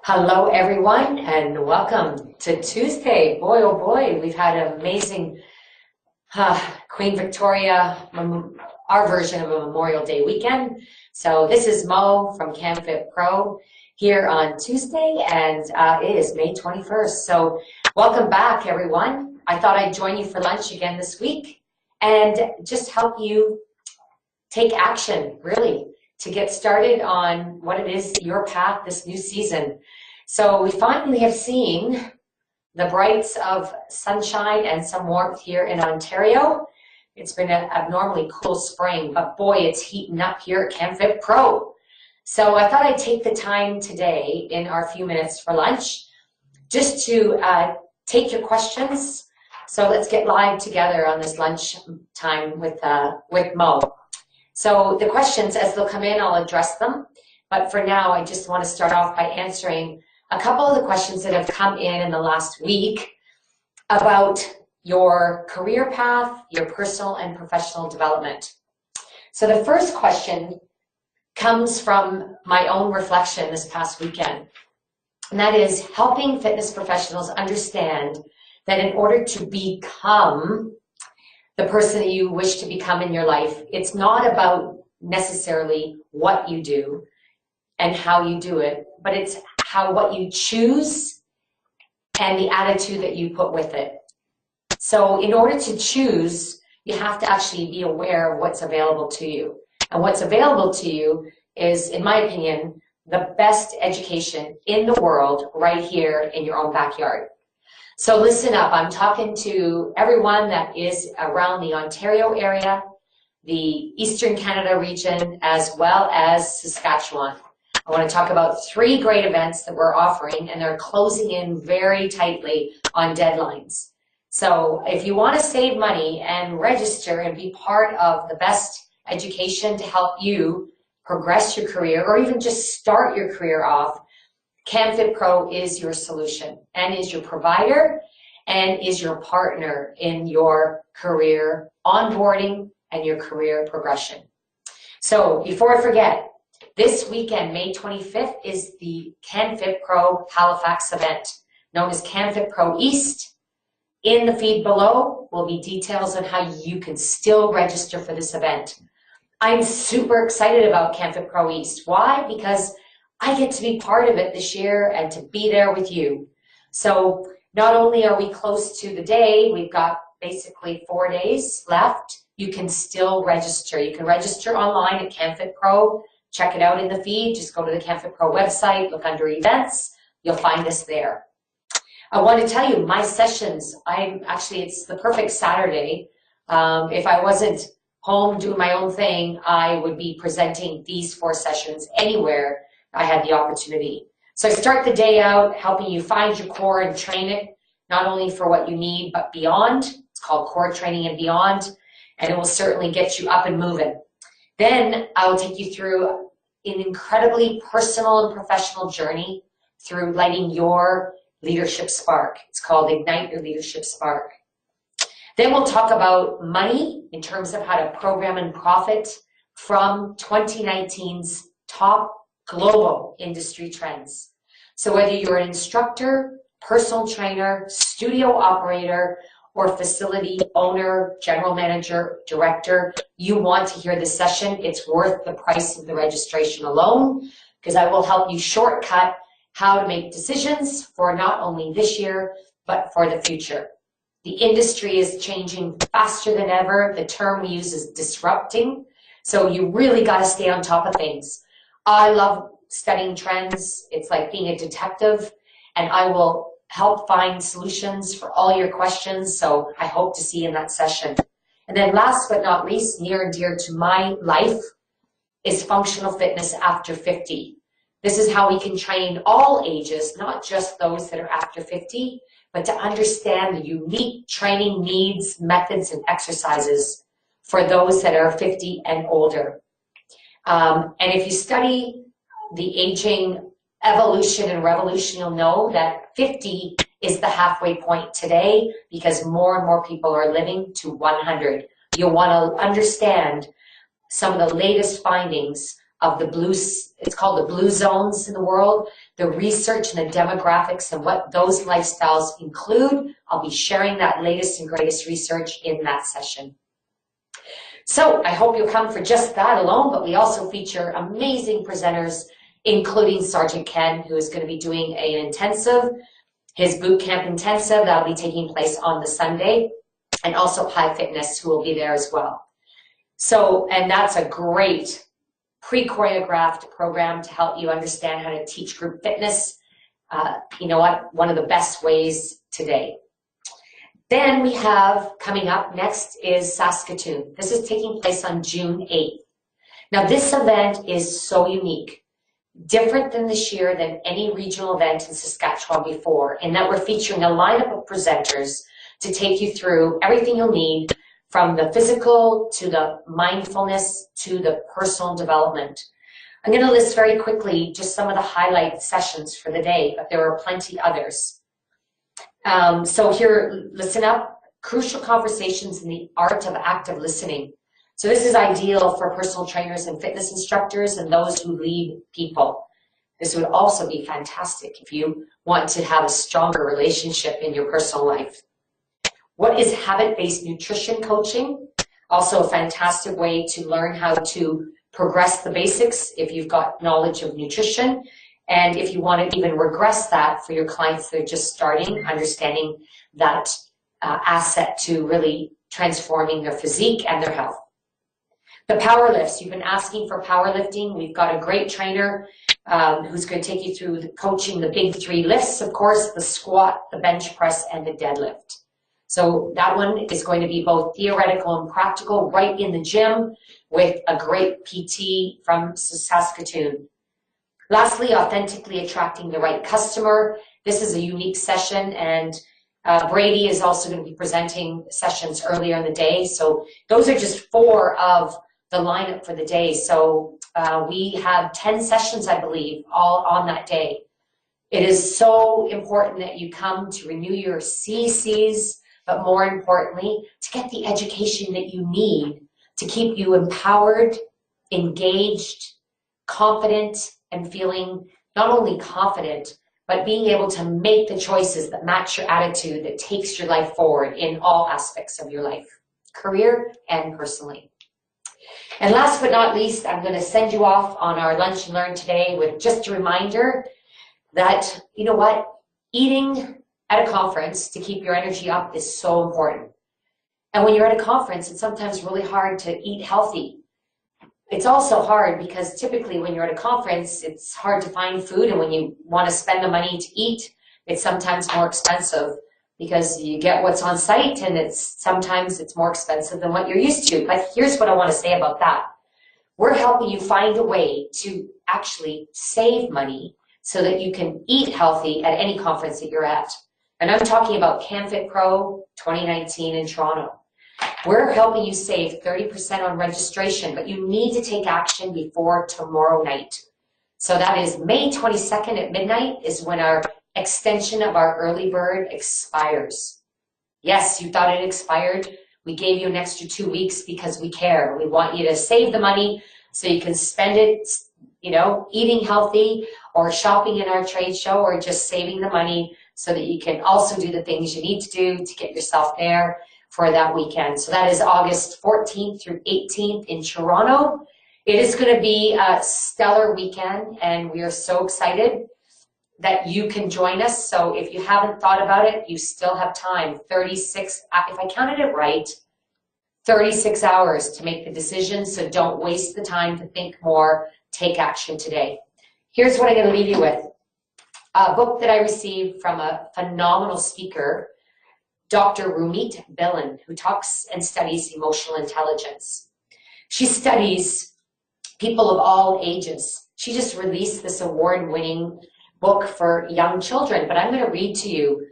Hello, everyone, and welcome to Tuesday. Boy, oh boy, we've had an amazing Queen Victoria, our version of a Memorial Day weekend. So this is Mo from canfitpro here on Tuesday, and it is May 21st. So welcome back, everyone. I thought I'd join you for lunch again this week and just help you take action, really, to get started on what it is, your path this new season. So we finally have seen the brights of sunshine and some warmth here in Ontario. It's been an abnormally cool spring, but boy, it's heating up here at canfitpro. So I thought I'd take the time today in our few minutes for lunch just to take your questions. So let's get live together on this lunch time with Mo. So the questions, as they'll come in, I'll address them. But for now, I just want to start off by answering a couple of the questions that have come in the last week about your career path, your personal and professional development. So the first question comes from my own reflection this past weekend, and that is helping fitness professionals understand that in order to become the person that you wish to become in your life, it's not about necessarily what you do and how you do it, but it's what you choose and the attitude that you put with it. So in order to choose, you have to actually be aware of what's available to you. And what's available to you is, in my opinion, the best education in the world right here in your own backyard. So listen up, I'm talking to everyone that is around the Ontario area, the Eastern Canada region, as well as Saskatchewan. I want to talk about 3 great events that we're offering, and they're closing in very tightly on deadlines. So if you want to save money and register and be part of the best education to help you progress your career or even just start your career off, canfitpro is your solution and is your provider and is your partner in your career onboarding and your career progression. So before I forget, this weekend, May 25th, is the canfitpro Halifax event, known as canfitpro East. In the feed below will be details on how you can still register for this event. I'm super excited about canfitpro East. Why? Because I get to be part of it this year and to be there with you. So not only are we close to the day, we've got basically 4 days left, you can still register. You can register online at canfitpro. Check it out in the feed. Just go to the canfitpro website, look under events. You'll find us there. I want to tell you, my sessions, it's the perfect Saturday. If I wasn't home doing my own thing, I would be presenting these 4 sessions anywhere I had the opportunity. So I start the day out helping you find your core and train it, not only for what you need, but beyond. It's called Core Training and Beyond, and it will certainly get you up and moving. Then I'll take you through an incredibly personal and professional journey through lighting your leadership spark. It's called Ignite Your Leadership Spark. Then we'll talk about money in terms of how to program and profit from 2019's top global industry trends. So whether you're an instructor, personal trainer, studio operator, or facility owner, general manager, director, you want to hear this session. It's worth the price of the registration alone, because I will help you shortcut how to make decisions for not only this year, but for the future. The industry is changing faster than ever. The term we use is disrupting. So you really got to stay on top of things. I love studying trends. It's like being a detective, and I will help find solutions for all your questions. So I hope to see you in that session. And then last but not least, near and dear to my life, is functional fitness after 50. This is how we can train all ages, not just those that are after 50, but to understand the unique training needs, methods, and exercises for those that are 50 and older. And if you study the aging evolution and revolution, you'll know that 50 is the halfway point today, because more and more people are living to 100. You'll want to understand some of the latest findings of the it's called the blue zones in the world, the research and the demographics and what those lifestyles include. I'll be sharing that latest and greatest research in that session. So I hope you'll come for just that alone, but we also feature amazing presenters, including Sergeant Ken, who is going to be doing an intensive, his boot camp intensive, that'll be taking place on the Sunday, and also High Fitness, who will be there as well. So, and that's a great pre-choreographed program to help you understand how to teach group fitness. You know what? One of the best ways today. Then we have coming up next is Saskatoon. This is taking place on June 8th. Now this event is so unique, different than this year than any regional event in Saskatchewan before, in that we're featuring a lineup of presenters to take you through everything you'll need, from the physical to the mindfulness to the personal development. I'm going to list very quickly just some of the highlight sessions for the day, but there are plenty others. So here, listen up, crucial conversations in the art of active listening. So this is ideal for personal trainers and fitness instructors and those who lead people. This would also be fantastic if you want to have a stronger relationship in your personal life. What is habit-based nutrition coaching? Also a fantastic way to learn how to progress the basics if you've got knowledge of nutrition. And if you want to even regress that for your clients that are just starting, understanding that asset to really transforming their physique and their health. The power lifts. You've been asking for powerlifting. We've got a great trainer who's going to take you through coaching the big 3 lifts, of course, the squat, the bench press, and the deadlift. So that one is going to be both theoretical and practical right in the gym with a great PT from Saskatoon. Lastly, authentically attracting the right customer. This is a unique session, and Brady is also going to be presenting sessions earlier in the day. So those are just 4 of the lineup for the day. So we have 10 sessions, I believe, all on that day. It is so important that you come to renew your CCs, but more importantly, to get the education that you need to keep you empowered, engaged, confident, and feeling not only confident, but being able to make the choices that match your attitude, that takes your life forward in all aspects of your life, career and personally. And last but not least, I'm going to send you off on our Lunch and Learn today with just a reminder that, you know what, eating at a conference to keep your energy up is so important. And when you're at a conference, it's sometimes really hard to eat healthy. It's also hard because typically when you're at a conference, it's hard to find food, and when you want to spend the money to eat, it's sometimes more expensive because you get what's on site, and sometimes it's more expensive than what you're used to. But here's what I want to say about that. We're helping you find a way to actually save money so that you can eat healthy at any conference that you're at. And I'm talking about canfitpro 2019 in Toronto. We're helping you save 30% on registration, but you need to take action before tomorrow night. So that is May 22nd at midnight is when our extension of our early bird expires. Yes, you thought it expired. We gave you an extra 2 weeks because we care. We want you to save the money so you can spend it, you know, eating healthy or shopping in our trade show, or just saving the money so that you can also do the things you need to do to get yourself there for that weekend. So that is August 14th through 18th in Toronto. It is going to be a stellar weekend, and we are so excited that you can join us. So if you haven't thought about it, you still have time. 36, if I counted it right, 36 hours to make the decision. So don't waste the time to think more. Take action today. Here's what I'm going to leave you with. A book that I received from a phenomenal speaker, Dr. Rumit Billen, who talks and studies emotional intelligence. She studies people of all ages. She just released this award-winning book for young children, but I'm going to read to you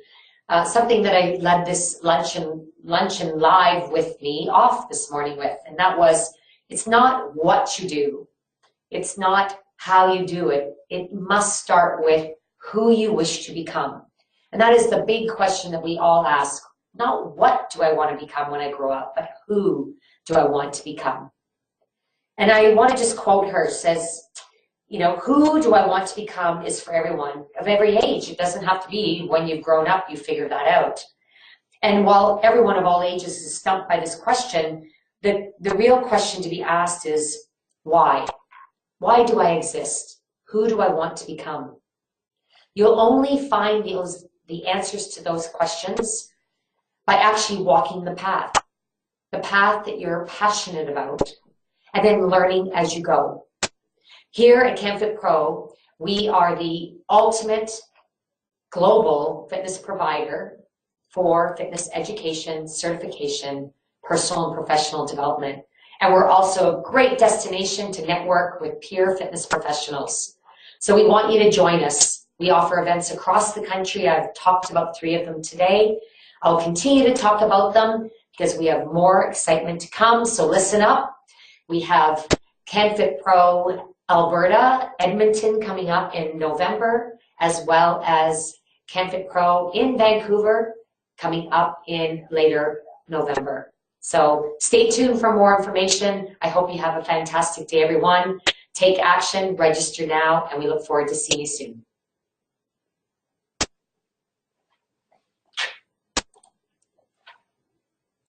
something that I led this luncheon live with me off this morning with, and that was, it's not what you do. It's not how you do it. It must start with who you wish to become. And that is the big question that we all ask. Not what do I want to become when I grow up, but who do I want to become? And I want to just quote her. She says, you know, who do I want to become is for everyone of every age. It doesn't have to be when you've grown up, you figure that out. And while everyone of all ages is stumped by this question, the real question to be asked is, why? Why do I exist? Who do I want to become? You'll only find the answers to those questions by actually walking the path that you're passionate about, and then learning as you go. Here at CanFitPro, we are the ultimate global fitness provider for fitness education, certification, personal and professional development. And we're also a great destination to network with peer fitness professionals. So we want you to join us. We offer events across the country. I've talked about 3 of them today. I'll continue to talk about them because we have more excitement to come. So listen up. We have CanFitPro Alberta, Edmonton coming up in November, as well as CanFitPro in Vancouver coming up in later November. So stay tuned for more information. I hope you have a fantastic day, everyone. Take action, register now, and we look forward to seeing you soon.